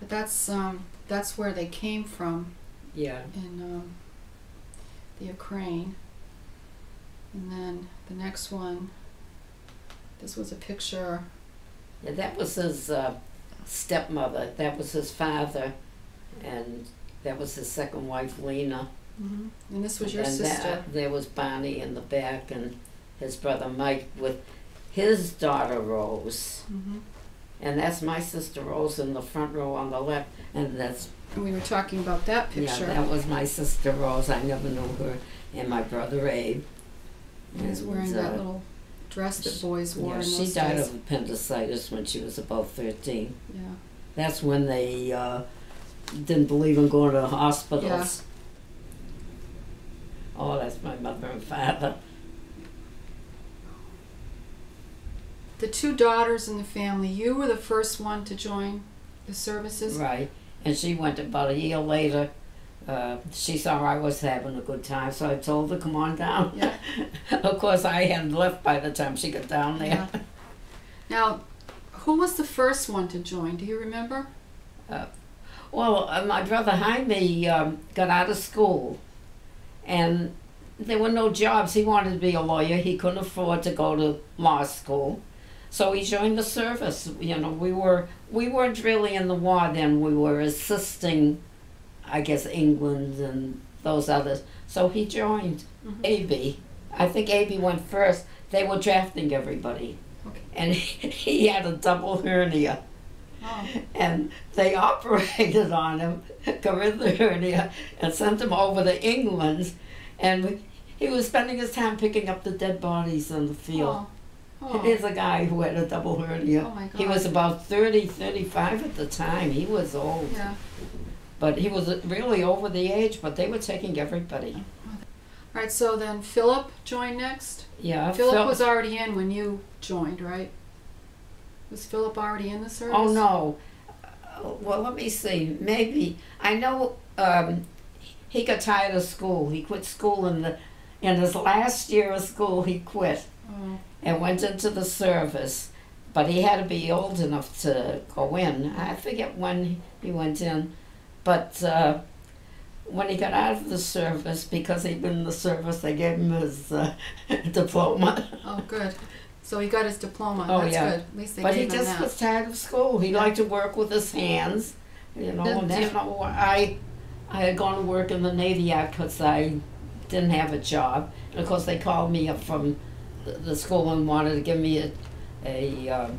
But that's where they came from. Yeah. In the Ukraine. And then the next one, this was a picture. Yeah, that was his stepmother. That was his father, and that was his second wife, Lena. Mm-hmm. And this was your and sister. There was Bonnie in the back, and his brother Mike with his daughter Rose. Mm-hmm. And that's my sister Rose in the front row on the left, and that's... And we were talking about that picture. Yeah, that was my sister Rose. I never knew her. And my brother Abe. He was wearing that little dress that boys wore in those days. She died of appendicitis when she was about 13. Yeah. That's when they didn't believe in going to hospitals. Yeah. Oh, that's my mother and father. The two daughters in the family, you were the first one to join the services? Right. And she went about a year later. She saw I was having a good time, so I told her, come on down. Yeah. Of course, I hadn't left by the time she got down there. Yeah. Now, who was the first one to join? Do you remember? Well, my brother Jaime got out of school, and there were no jobs. He wanted to be a lawyer. He couldn't afford to go to law school. So he joined the service. You know, we weren't really in the war then. We were assisting, I guess, England and those others. So he joined. Mm-hmm. A.B. I think A.B. went first. They were drafting everybody. Okay. And he had a double hernia. Oh. And they operated on him, got rid of the hernia, and sent him over to England. And he was spending his time picking up the dead bodies in the field. Oh. Oh. Here's a guy who had a double hernia. Oh my God. He was about 30, 35 at the time. He was old. Yeah. But he was really over the age, but they were taking everybody. All right, so then Philip joined next? Yeah. Philip was already in when you joined, right? Was Philip already in the service? Oh, no. Well, let me see. Maybe. I know he got tired of school. He quit school in his last year of school. He quit. Oh. And went into the service, but he had to be old enough to go in. I forget when he went in, but when he got out of the service, because he'd been in the service, they gave him his diploma. Oh, good. So he got his diploma. Oh, That's yeah. good. At least they But gave he him just that. was tired of school. He liked to work with his hands, you know. And that's not what I had gone to work in the Navy Yard because I didn't have a job. And of course, they called me up from the school and wanted to give me a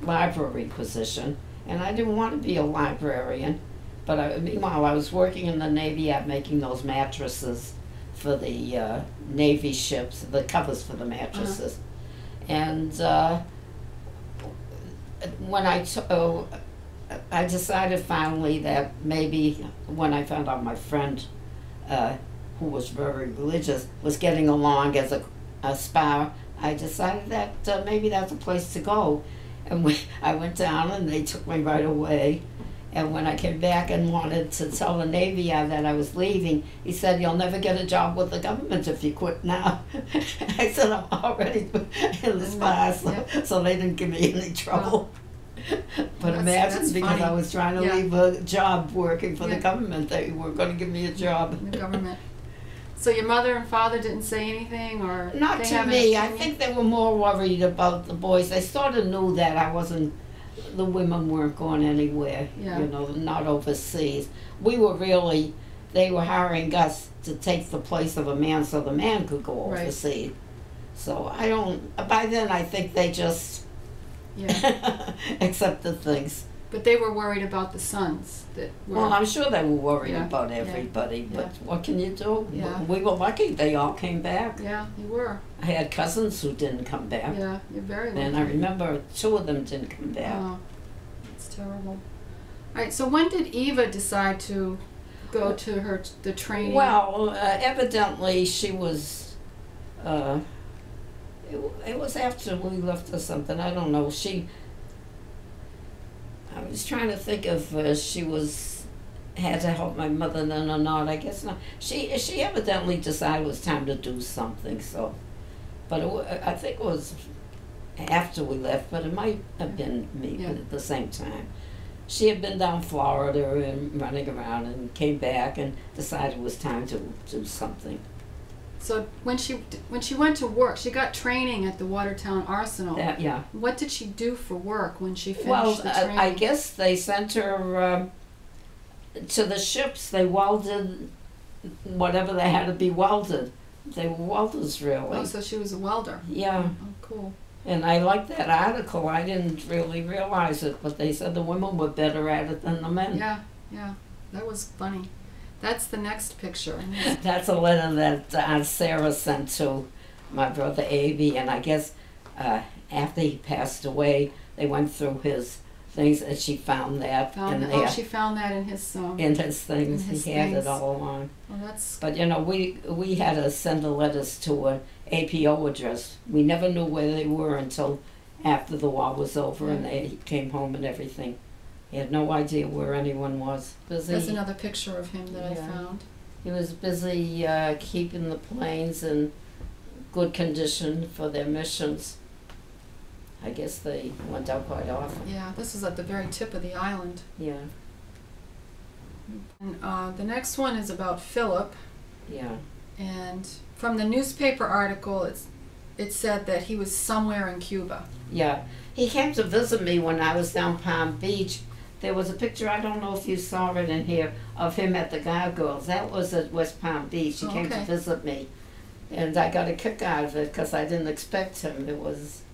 library position, and I didn't want to be a librarian. But meanwhile, I was working in the Navy Yard making those mattresses for the Navy ships, the covers for the mattresses. And when I decided finally that maybe when I found out my friend, who was very religious, was getting along as a spa, I decided that maybe that's a place to go. And I went down and they took me right away. And when I came back and wanted to tell the Navy that I was leaving, he said, "You'll never get a job with the government if you quit now." I said, "I'm already in the spa," so they didn't give me any trouble. But imagine, because funny. I was trying to leave a job working for the government, they were going to give me a job. The government. So your mother and father didn't say anything, or not to me. I think they were more worried about the boys. They sort of knew that I wasn't. The women weren't going anywhere. You know, not overseas. We were really. They were hiring us to take the place of a man, so the man could go overseas. Right. So I don't. By then, I think they just accepted things. But they were worried about the sons. Well, I'm sure they were worried about everybody, but what can you do? Yeah. We were lucky they all came back. Yeah, you were. I had cousins who didn't come back. Yeah, you're very lucky. And I remember 2 of them didn't come back. Oh, that's terrible. All right, so when did Eva decide to go to the training? Well, evidently she was, it was after we left or something, I don't know. I was trying to think if she had to help my mother then or not. I guess not. She evidently decided it was time to do something. So, but I think it was after we left. But it might have been me at the same time. she had been down Florida and running around and came back and decided it was time to do something. So when she went to work, she got training at the Watertown Arsenal. Yeah. What did she do for work when she finished Well, the training? I guess they sent her to the ships. They welded whatever they had to be welded. They were welders, really. Oh, so she was a welder. Yeah. Oh, cool. And I liked that article. I didn't really realize it, but they said the women were better at it than the men. Yeah, yeah. That was funny. That's the next picture. That's a letter that Aunt Sarah sent to my brother Avi, and I guess after he passed away, they went through his things, and she found that She found that in his in his things. In his he had things. it all along. Well, that's. But you know, we had to send the letters to an APO address. We never knew where they were until after the war was over and they came home and everything. He had no idea where anyone was. Busy. That's another picture of him that I found. He was busy keeping the planes in good condition for their missions. I guess they went out quite often. Yeah, this is at the very tip of the island. Yeah. And the next one is about Philip. Yeah. And from the newspaper article, it said that he was somewhere in Cuba. Yeah. He came to visit me when I was down Palm Beach. There was a picture, I don't know if you saw it in here, of him at the Gargoyles. That was at West Palm Beach. He came to visit me. And I got a kick out of it because I didn't expect him.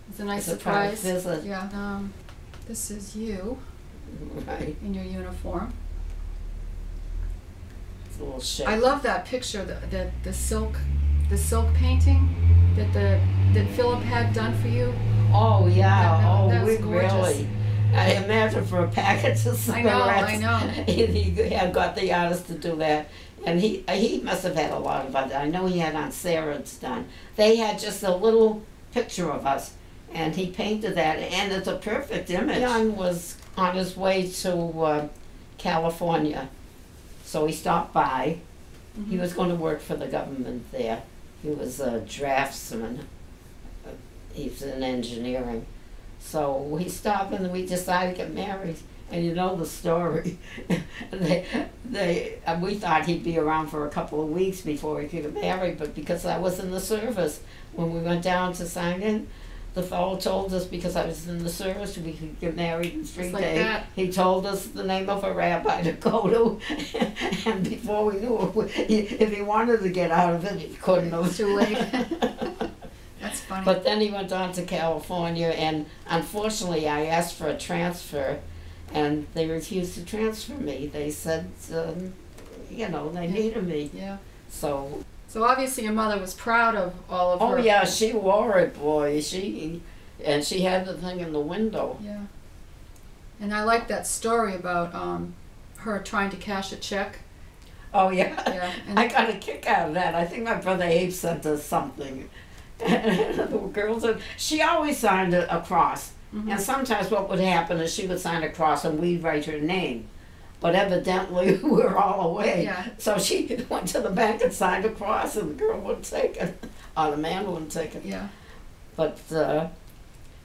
It's a nice surprise. Visit. Yeah. This is you. Right. In your uniform. It's a little shake. I love that picture, the silk painting that Philip had done for you. Oh yeah. That was We gorgeous. really. I imagine for a package of cigarettes. I know. He had got the artist to do that. And he must have had a lot of other. I know he had Aunt Sarah's done. They had just a little picture of us, and he painted that, and it's a perfect image. John was on his way to California, so he stopped by. Mm-hmm. He was going to work for the government there. He was a draftsman. He's in engineering. So we stopped and we decided to get married. And you know the story. We thought he'd be around for a couple of weeks before he could get married, but because I was in the service, when we went down to sign in, the fellow told us because I was in the service we could get married in 3 days. That. He told us the name of a rabbi to go to, and before we knew it, if he wanted to get out of it, he couldn't have. Too late. That's funny. But then he went on to California, and unfortunately I asked for a transfer, and they refused to transfer me. They said, they needed me. Yeah. So obviously your mother was proud of all of her. Oh yeah, she wore it, boy. She had the thing in the window. Yeah. And I like that story about her trying to cash a check. Oh yeah. Yeah. And I got a kick out of that. I think my brother Abe sent us something. The girls, she always signed a cross. Mm-hmm. And sometimes what would happen is she would sign a cross and we'd write her name. But evidently we were all away. Yeah. So she went to the bank and signed a cross and the girl wouldn't take it. Or the man wouldn't take it. Yeah. But the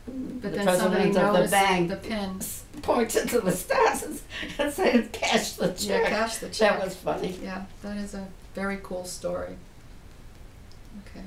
then president of the bank the pin pointed to the stars and said, "Cash the check." Yeah, cash the check. That was funny. Yeah, that is a very cool story. Okay.